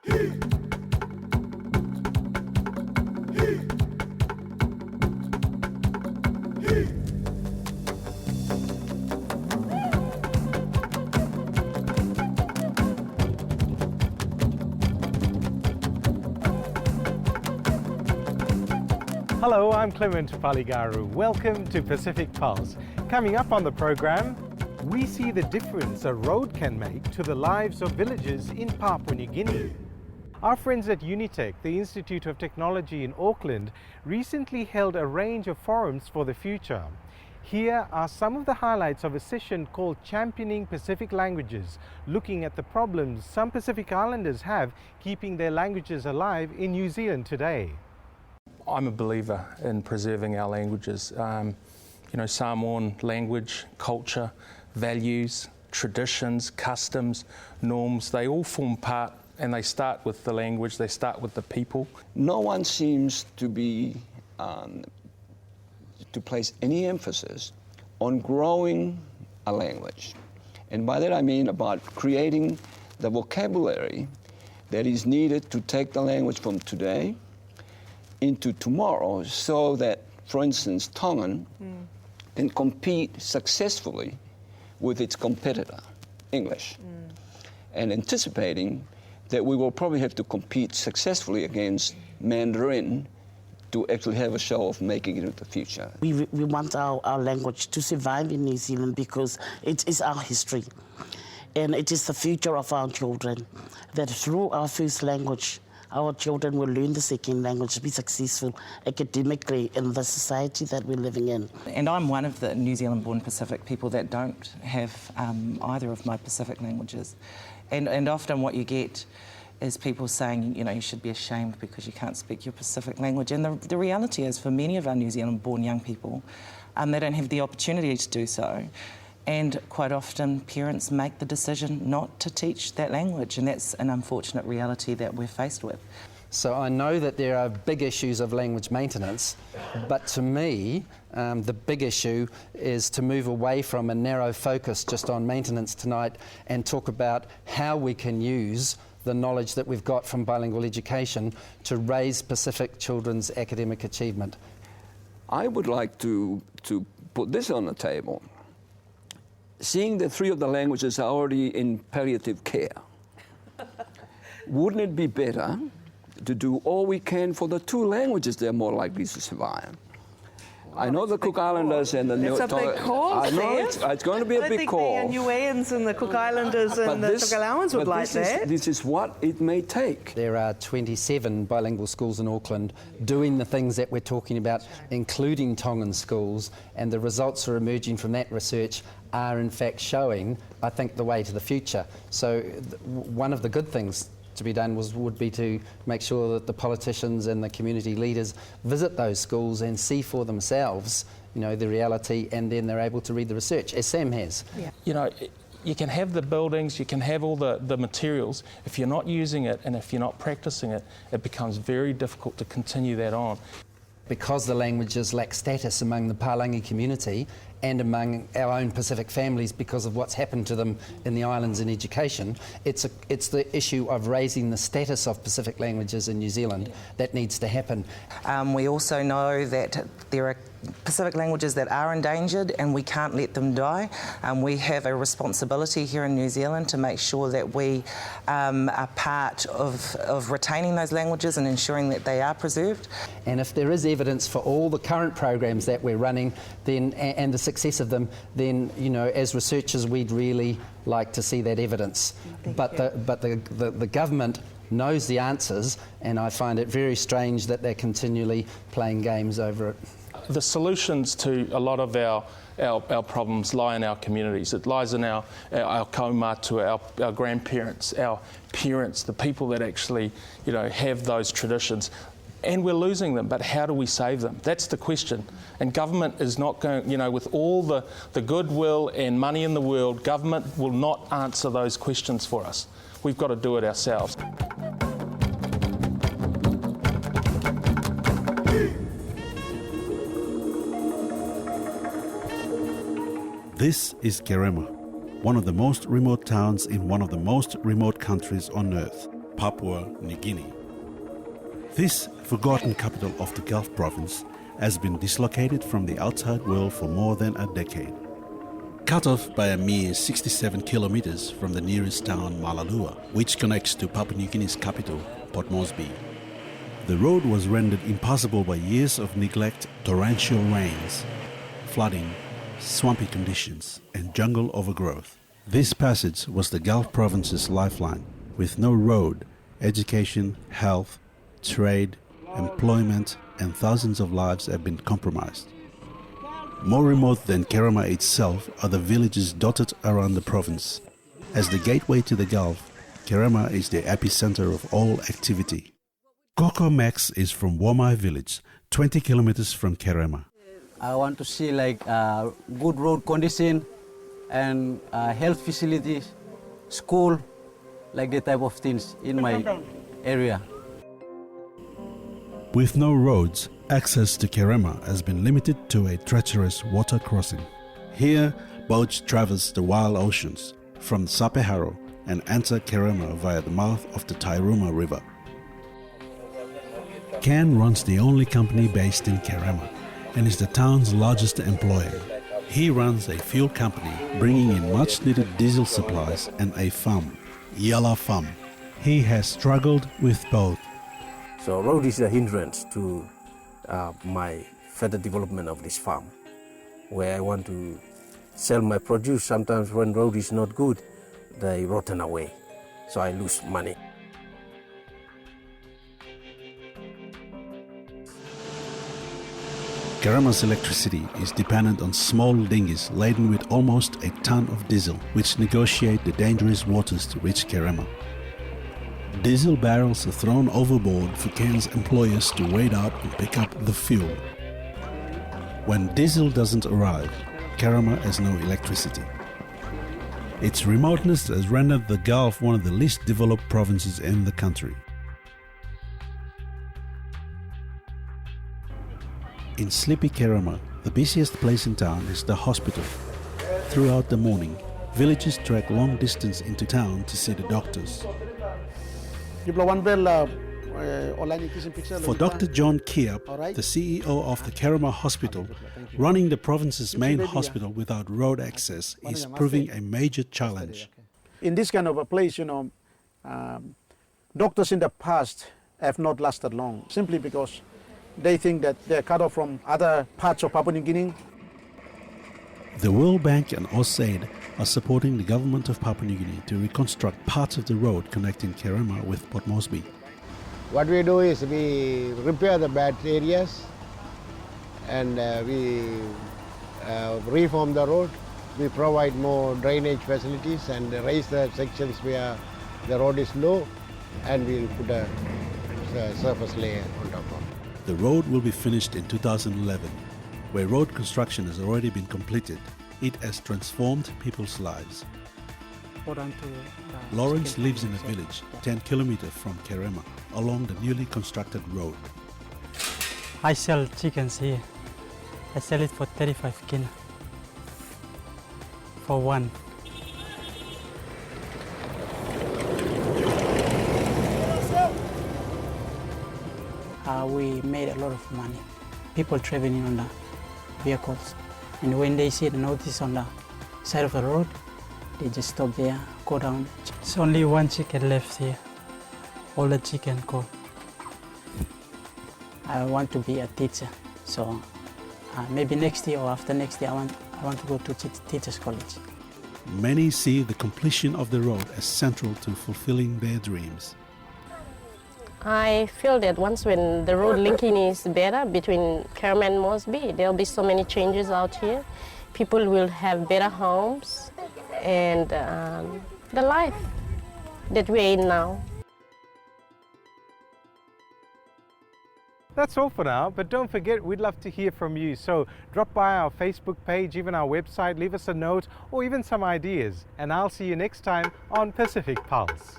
Hello, I'm Clement Paligaru. Welcome to Pacific Pulse. Coming up on the program, we see the difference a road can make to the lives of villagers in Papua New Guinea. Our friends at Unitec, the Institute of Technology in Auckland, recently held a range of forums for the future. Here are some of the highlights of a session called Championing Pacific Languages, looking at the problems some Pacific Islanders have keeping their languages alive in New Zealand today. I'm a believer in preserving our languages. Samoan language, culture, values, traditions, customs, norms, they all form part, and they start with the language, they start with the people. No one seems to be to place any emphasis on growing a language. And by that I mean about creating the vocabulary that is needed to take the language from today into tomorrow, so that, for instance, Tongan can compete successfully with its competitor, English, and anticipating that we will probably have to compete successfully against Mandarin to actually have a show of making it in the future. We want our language to survive in New Zealand because it is our history, and it is the future of our children, that through our first language, our children will learn the second language to be successful academically in the society that we're living in. And I'm one of the New Zealand-born Pacific people that don't have either of my Pacific languages. And often what you get is people saying, you should be ashamed because you can't speak your Pacific language. And the reality is, for many of our New Zealand-born young people, they don't have the opportunity to do so. And quite often parents make the decision not to teach that language, and that's an unfortunate reality that we're faced with. So I know that there are big issues of language maintenance, but to me the big issue is to move away from a narrow focus just on maintenance tonight and talk about how we can use the knowledge that we've got from bilingual education to raise Pacific children's academic achievement. I would like to put this on the table. Seeing that 3 of the languages are already in palliative care, wouldn't it be better to do all we can for the 2 languages that are more likely to survive? I know the Cook Islanders and the It's a big call. I know it's going to be a big call. I think the Niueans and the Cook Islanders and the Tokelauans would like that. This is what it may take. There are 27 bilingual schools in Auckland doing the things that we're talking about, including Tongan schools, and the results are emerging from that research are in fact showing, I think, the way to the future. So one of the good things to be done would be to make sure that the politicians and the community leaders visit those schools and see for themselves, the reality, and then they're able to read the research, as Sam has. Yeah. You can have the buildings, you can have all the materials. If you're not using it and if you're not practicing it, it becomes very difficult to continue that on. Because the languages lack status among the Palangi community and among our own Pacific families because of what's happened to them in the islands in education, it's the issue of raising the status of Pacific languages in New Zealand that needs to happen. We also know that there are Pacific languages that are endangered and we can't let them die. We have a responsibility here in New Zealand to make sure that we are part of retaining those languages and ensuring that they are preserved. And if there is evidence for all the current programs that we're running, then and the success of them, then as researchers we'd really like to see that evidence. But the government knows the answers, and I find it very strange that they're continually playing games over it. The solutions to a lot of our problems lie in our communities. It lies in our kaumātua, our grandparents, our parents, the people that actually have those traditions. And we're losing them, but how do we save them? That's the question. And government is not going, with all the goodwill and money in the world, government will not answer those questions for us. We've got to do it ourselves. This is Kerema, one of the most remote towns in one of the most remote countries on Earth. Papua New Guinea. This forgotten capital of the Gulf province has been dislocated from the outside world for more than a decade. Cut off by a mere 67 kilometers from the nearest town, Malalua, which connects to Papua New Guinea's capital, Port Moresby. The road was rendered impassable by years of neglect, torrential rains, flooding, swampy conditions, and jungle overgrowth. This passage was the Gulf province's lifeline. With no road, education, health, trade, employment, and thousands of lives have been compromised. More remote than Kerema itself are the villages dotted around the province. As the gateway to the Gulf, Kerema is the epicenter of all activity. Koko Max is from Womai village, 20 kilometers from Kerema. I want to see good road condition and health facilities, school, like the type of things in my area. With no roads, access to Kerema has been limited to a treacherous water crossing. Here, boats traverse the wild oceans from Sapeharo and enter Kerema via the mouth of the Tairuma River. Can runs the only company based in Kerema and is the town's largest employer. He runs a fuel company bringing in much needed diesel supplies and a farm, Yala Farm. He has struggled with both. So road is a hindrance to my further development of this farm, where I want to sell my produce. Sometimes when road is not good, they rotten away, so I lose money. Kerema's electricity is dependent on small dinghies laden with almost a ton of diesel, which negotiate the dangerous waters to reach Kerema. Diesel barrels are thrown overboard for Ken's employers to wade out and pick up the fuel. When diesel doesn't arrive, Kerema has no electricity. Its remoteness has rendered the Gulf one of the least developed provinces in the country. In sleepy Kerema, the busiest place in town is the hospital. Throughout the morning, villagers trek long distance into town to see the doctors. For Dr. John Kiap, the CEO of the Kerema Hospital, running the province's main hospital without road access is proving a major challenge. In this kind of a place, doctors in the past have not lasted long, simply because they think that they're cut off from other parts of Papua New Guinea. The World Bank and USAID are supporting the government of Papua New Guinea to reconstruct parts of the road connecting Kerema with Port Moresby. What we do is we repair the bad areas and we reform the road. We provide more drainage facilities and raise the sections where the road is low, and we'll put a surface layer on top of it. The road will be finished in 2011. Where road construction has already been completed, it has transformed people's lives. Lawrence lives in a village 10 kilometers from Kerema, along the newly constructed road. I sell chickens here. I sell it for 35 kina for one. We made a lot of money. People traveling on the vehicles, and when they see the notice on the side of the road, they just stop there, go down. It's only one chicken left here. All the chicken go. I want to be a teacher, so maybe next year or after next year I want to go to teachers college. Many see the completion of the road as central to fulfilling their dreams. I feel that once when the road linking is better between Kerema and Moresby, there'll be so many changes out here. People will have better homes and the life that we're in now. That's all for now, but don't forget, we'd love to hear from you. So drop by our Facebook page, even our website, leave us a note or even some ideas. And I'll see you next time on Pacific Pulse.